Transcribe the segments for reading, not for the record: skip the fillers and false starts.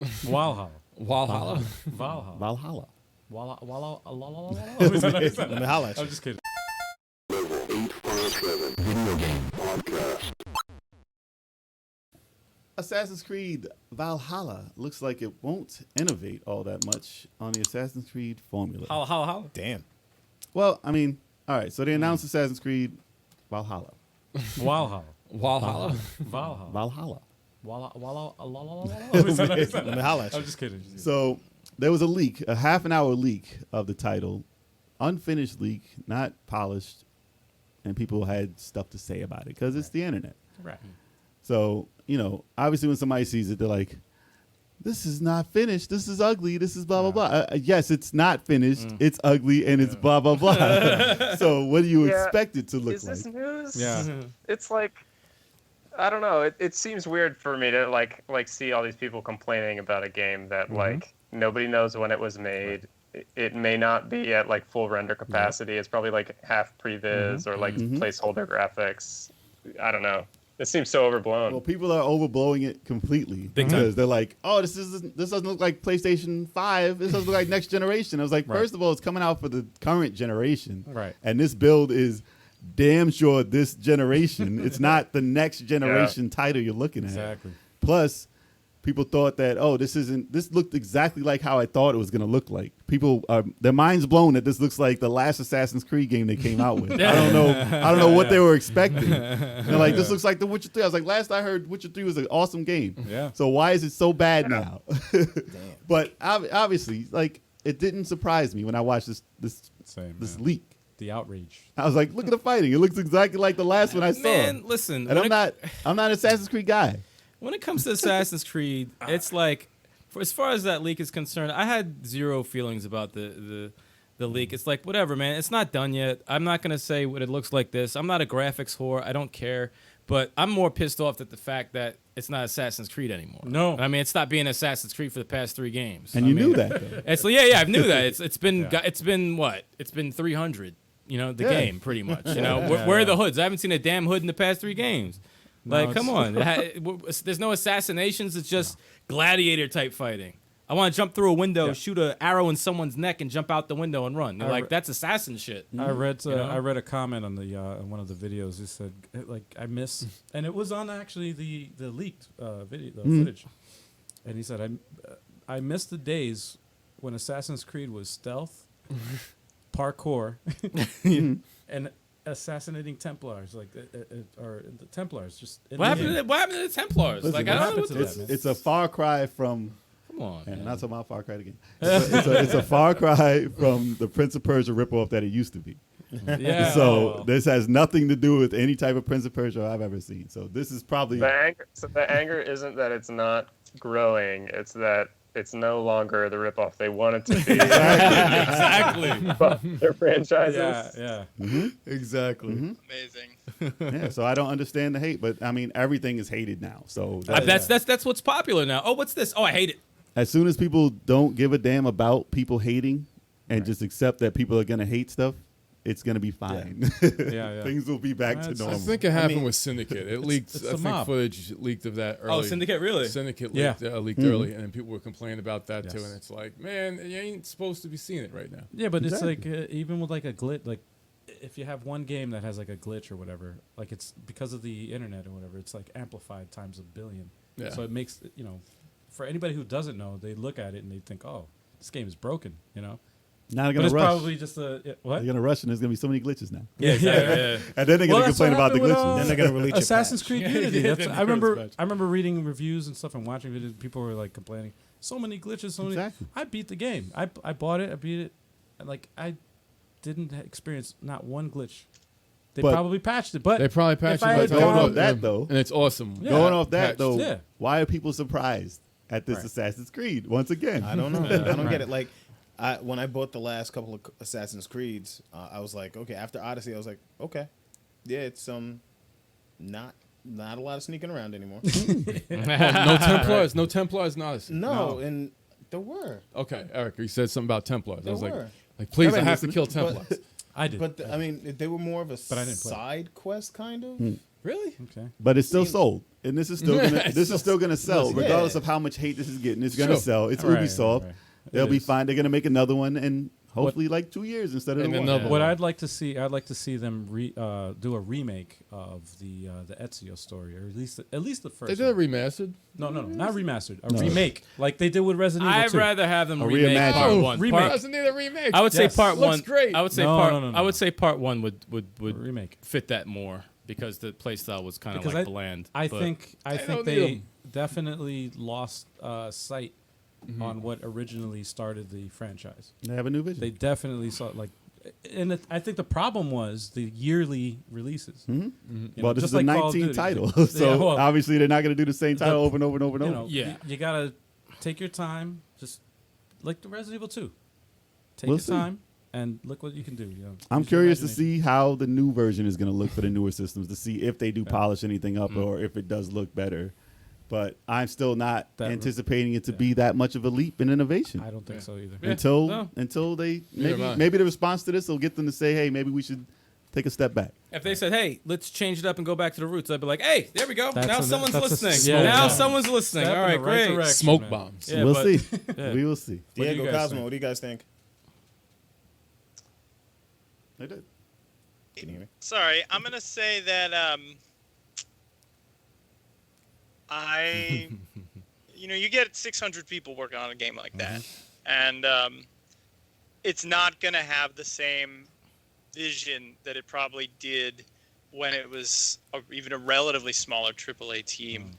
Valhalla. Valhalla. Valhalla. Valhalla. Valhalla. Let me holla at you. I'm just kidding. Level 857 Video Game Podcast. Assassin's Creed Valhalla looks like it won't innovate all that much on the Assassin's Creed formula. Holla. Damn. Well, I mean, all right, so they announced Assassin's Creed Valhalla. Valhalla. Valhalla. Valhalla. Valhalla. Let me holla at you. I'm just kidding. So there was a leak, a half an hour leak of the title, unfinished leak, not polished, and people had stuff to say about it because it's the internet. Right. So, you know, obviously when somebody sees it, they're like, this is not finished. This is ugly. This is blah, blah, blah. Yes, it's not finished. It's ugly and it's blah, blah, blah. So what do you expect it to look Is like? this news? Yeah. It's like, I don't know. It seems weird for me to like see all these people complaining about a game that like nobody knows when it was made. It may not be at like full render capacity. It's probably like half previs or like placeholder graphics. I don't know. It seems so overblown. Well, people are overblowing it completely because they're like, "Oh, this doesn't look like PlayStation 5. This doesn't look like next generation." I was like, first of all, it's coming out for the current generation, Right. and this build is damn sure this generation. It's not the next generation title you're looking at. Exactly. Plus, people thought that, oh, this looked exactly like how I thought it was going to look like. People are, their minds blown that this looks like the last Assassin's Creed game they came out with. I don't know what they were expecting. They're like, this looks like The Witcher 3. I was like, last I heard, Witcher 3 was an awesome game. Yeah. So why is it so bad now? But obviously, like, it didn't surprise me when I watched this leak. The outrage. I was like, look at the fighting. It looks exactly like the last one I saw. Man, listen. And I'm not an Assassin's Creed guy. When it comes to Assassin's Creed, it's like, as far as that leak is concerned, I had zero feelings about the leak. It's like, whatever, man. It's not done yet. I'm not going to say what it looks like this. I'm not a graphics whore. I don't care. But I'm more pissed off at the fact that it's not Assassin's Creed anymore. No. I mean, it's not being Assassin's Creed for the past 3 games. And you knew that, though. It's yeah, I knew that. It's been what? It's been 300. You know, the game pretty much. You know, where are the hoods? I haven't seen a damn hood in the past 3 games. Like, come on. There's no assassinations. It's just gladiator type fighting. I want to jump through a window, shoot an arrow in someone's neck, and jump out the window and run. They're like, that's assassin shit. I read a comment on the on one of the videos. Who said, like, I miss, and it was on actually the leaked video, the footage. And he said, I miss the days when Assassin's Creed was stealth, parkour, and assassinating Templars, like or the Templars. Just what happened to the Templars? Listen, like, I don't know what it's a far cry from. Come on, man. Not talking about Far Cry again. It's a far cry from the Prince of Persia ripoff that it used to be. Yeah. So this has nothing to do with any type of Prince of Persia I've ever seen. So this is probably the anger isn't that it's not growing; it's that it's no longer the ripoff they want it to be. Exactly. But their franchises. Yeah. Exactly. Amazing. Yeah, so I don't understand the hate, but I mean everything is hated now. So That's what's popular now. Oh, what's this? Oh, I hate it. as soon as people don't give a damn about people hating and just accept that people are gonna hate stuff, it's gonna be fine. Yeah. Things will be back to normal. I think it happened with Syndicate. It leaked. it's I a think mob. footage leaked of that early. Oh, Syndicate, really? Syndicate Yeah. leaked early, and people were complaining about that too. Yes. And it's like, man, you ain't supposed to be seeing it right now. Yeah, but it's like even with like a glitch, like if you have one game that has like a glitch or whatever, like it's because of the internet or whatever, it's like amplified times 1 billion. Yeah. So it makes for anybody who doesn't know, they look at it and they think, oh, this game is broken. Now they're But gonna it's rush. probably just what? They're gonna rush, and there's gonna be so many glitches now. Yeah, yeah. And then they're gonna that's complain what about the happened with, glitches. Then they're gonna release your Assassin's patch. Creed Unity. That's, I patch. remember reading reviews and stuff and watching videos. People were like complaining, so many glitches, so many. Exactly. I beat the game. I bought it. I beat it. And like I didn't experience not one glitch. They But- probably patched it, but They probably patched I it. had but Going gone- off that though, and it's awesome. Yeah. going off that Patched. though, Yeah. why are people surprised at this Right. Assassin's Creed once again? I don't know. I don't get it. Like, when I bought the last couple of Assassin's Creeds, I was like, okay. After Odyssey, I was like, okay, yeah, it's not a lot of sneaking around anymore. No Templars. No Templars. No, and there were. Okay, Eric, you said something about Templars. I There was were. like, please, I I have to listening. kill Templars. I did. But I mean, they were more of a But I didn't play. side quest kind of. Really? Okay. But it's still sold, and this is still gonna sell, Yeah. regardless of how much hate this is getting. It's gonna Sure. sell. It's Right, Ubisoft. right. They'll It be is. fine. They're gonna make another one, and hopefully like 2 years instead of And the one. another What one. I'd like to see them do a remake of the Ezio story, or at least the first. They did a one. remastered. No, not remastered. A No. remake, like they did with Resident Evil I'd 2. rather have them A remake reimagined. part Oh, one. remake. Part- Doesn't need a remake. I would say Yes. part Looks one. great. I would say No, part. no, no, I would no. say part one would remake. fit that more because the playstyle was kind of Because like bland. I but- think don't need they 'em. definitely lost sight on what originally started the franchise. They have a new vision. They definitely saw I think the problem was the yearly releases. You know, well, this just is a like Call of 19 Duty. title, Yeah, so well, obviously they're not gonna do the same title over and over and over and you over. know, Yeah. you gotta take your time, just like the Resident Evil 2. Take We'll your see. time and look what you can do. You know, I'm use your curious to imagination. see how the new version is going to look for the newer systems, to see if they do polish anything up or if it does look better. But I'm still not That- anticipating it to be that much of a leap in innovation I don't think so either. Yeah. until no. until they Neither am I. maybe the response to this will get them to say, hey, maybe we should take a step back. If they said, "Hey, let's change it up and go back to the roots," I'd be like, "Hey, there we go. That's now a- someone's that's a- listening. yeah, now yeah. someone's listening. Step All in right, the right great." direction. Smoke man. bombs. Yeah, we'll but- see. yeah. We will see. What do you Diego guys Cosmo, think? what do you guys think? They did. Can you hear me? Sorry, I'm gonna say that you get 600 people working on a game like that, and it's not gonna have the same vision that it probably did when it was even a relatively smaller AAA team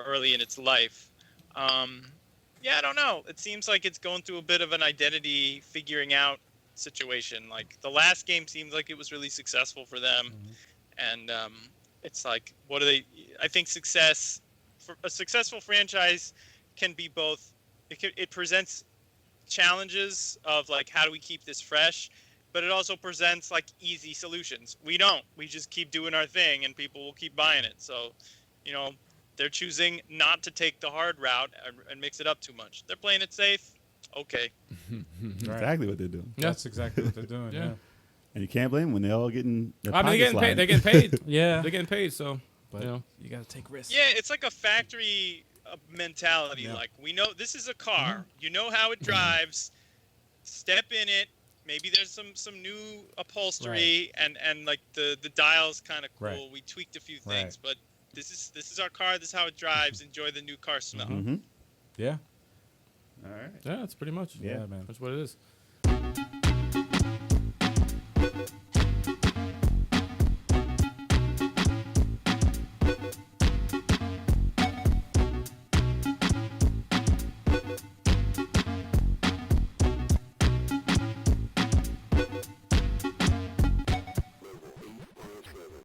early in its life. Yeah, I don't know. It seems like it's going through a bit of an identity figuring out situation. Like the last game seemed like it was really successful for them, and it's like, what do they? I think success for a successful franchise can be both. It presents challenges of like, how do we keep this fresh, but it also presents like easy solutions. We just keep doing our thing, and people will keep buying it. So, they're choosing not to take the hard route and mix it up too much. They're playing it safe. Okay. Exactly what they're doing. That's exactly what they're doing. Yeah. Yeah. And you can't blame them when they're all getting their I mean, they're pockets getting paid. They're getting paid. Yeah. They're getting paid. So, But you know. you got to take risks. Yeah, it's like a factory mentality. Yeah. Like, we know this is a car. You know how it drives. Step in it. Maybe there's some new upholstery and like the dial's kind of cool. Right. We tweaked a few things, but this is our car. This is how it drives. Enjoy the new car smell. Mm-hmm. Yeah. All right. Yeah, that's pretty much. Yeah, man. That's what it is.